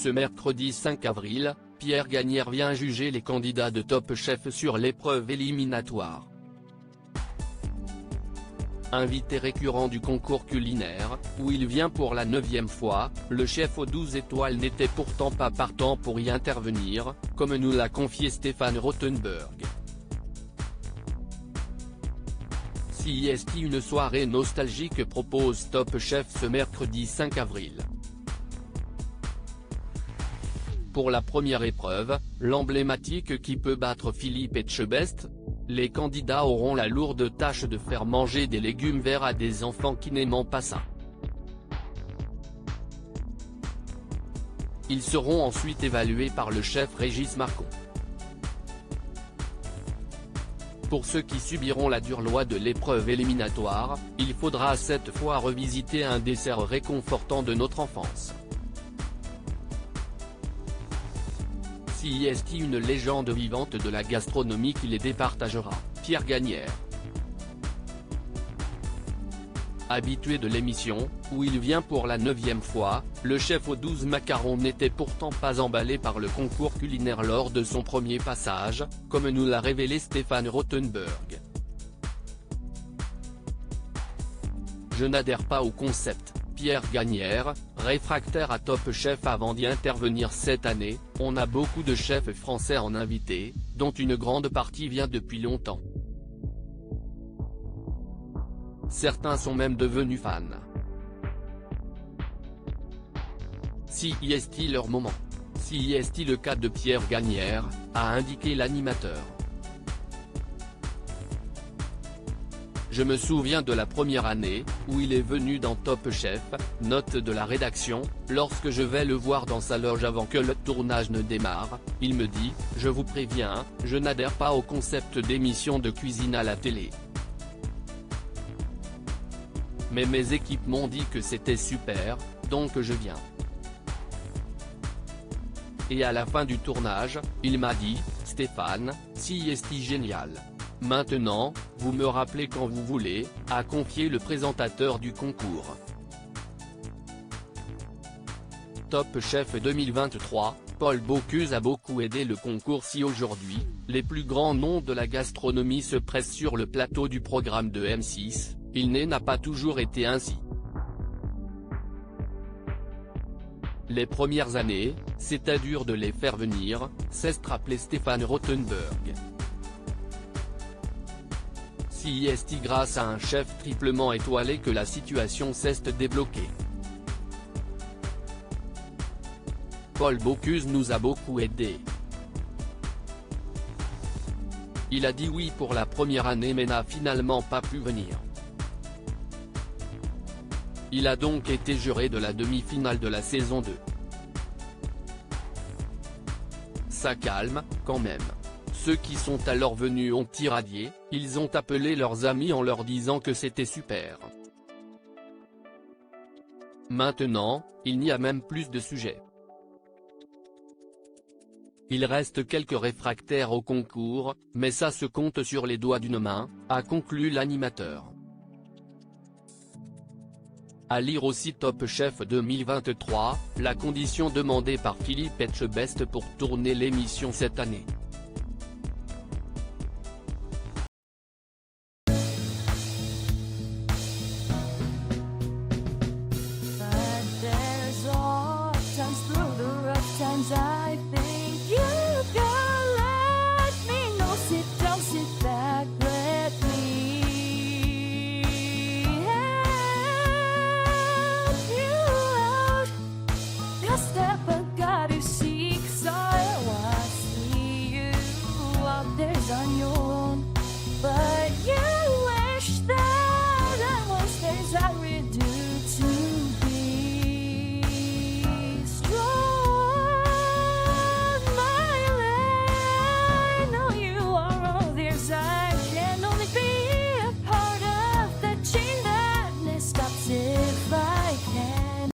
Ce mercredi 5 avril, Pierre Gagnaire vient juger les candidats de Top Chef sur l'épreuve éliminatoire. Invité récurrent du concours culinaire, où il vient pour la 9e fois, le chef aux 12 étoiles n'était pourtant pas partant pour y intervenir, comme nous l'a confié Stéphane Rothenberg. CIST une soirée nostalgique propose Top Chef ce mercredi 5 avril. Pour la première épreuve, l'emblématique qui peut battre Philippe Etchebest, les candidats auront la lourde tâche de faire manger des légumes verts à des enfants qui n'aiment pas ça. Ils seront ensuite évalués par le chef Régis Marcon. Pour ceux qui subiront la dure loi de l'épreuve éliminatoire, il faudra cette fois revisiter un dessert réconfortant de notre enfance. CIST une légende vivante de la gastronomie qui les départagera, Pierre Gagnaire. Habitué de l'émission, où il vient pour la 9e fois, le chef aux 12 macarons n'était pourtant pas emballé par le concours culinaire lors de son premier passage, comme nous l'a révélé Stéphane Rothenberg. Je n'adhère pas au concept. Pierre Gagnaire, réfractaire à Top Chef avant d'y intervenir cette année, on a beaucoup de chefs français en invité, dont une grande partie vient depuis longtemps. Certains sont même devenus fans. Si est-il leur moment? Si est-il le cas de Pierre Gagnaire, a indiqué l'animateur. Je me souviens de la première année, où il est venu dans Top Chef, note de la rédaction, lorsque je vais le voir dans sa loge avant que le tournage ne démarre, il me dit « Je vous préviens, je n'adhère pas au concept d'émission de cuisine à la télé. Mais mes équipes m'ont dit que c'était super, donc je viens. » Et à la fin du tournage, il m'a dit « Stéphane, CIST génial. Maintenant, vous me rappelez quand vous voulez », a confié le présentateur du concours. Top Chef 2023, Paul Bocuse a beaucoup aidé le concours. Si aujourd'hui, les plus grands noms de la gastronomie se pressent sur le plateau du programme de M6, il n'a pas toujours été ainsi. Les premières années, c'était dur de les faire venir, s'est rappelé Stéphane Rothenberg. CIST grâce à un chef triplement étoilé que la situation s'est débloquée. Paul Bocuse nous a beaucoup aidé. Il a dit oui pour la première année mais n'a finalement pas pu venir. Il a donc été juré de la demi-finale de la saison 2. Ça calme, quand même. Ceux qui sont alors venus ont irradié, ils ont appelé leurs amis en leur disant que c'était super. Maintenant, il n'y a même plus de sujets. Il reste quelques réfractaires au concours, mais ça se compte sur les doigts d'une main, a conclu l'animateur. À lire aussi Top Chef 2023, la condition demandée par Philippe Etchebest pour tourner l'émission cette année.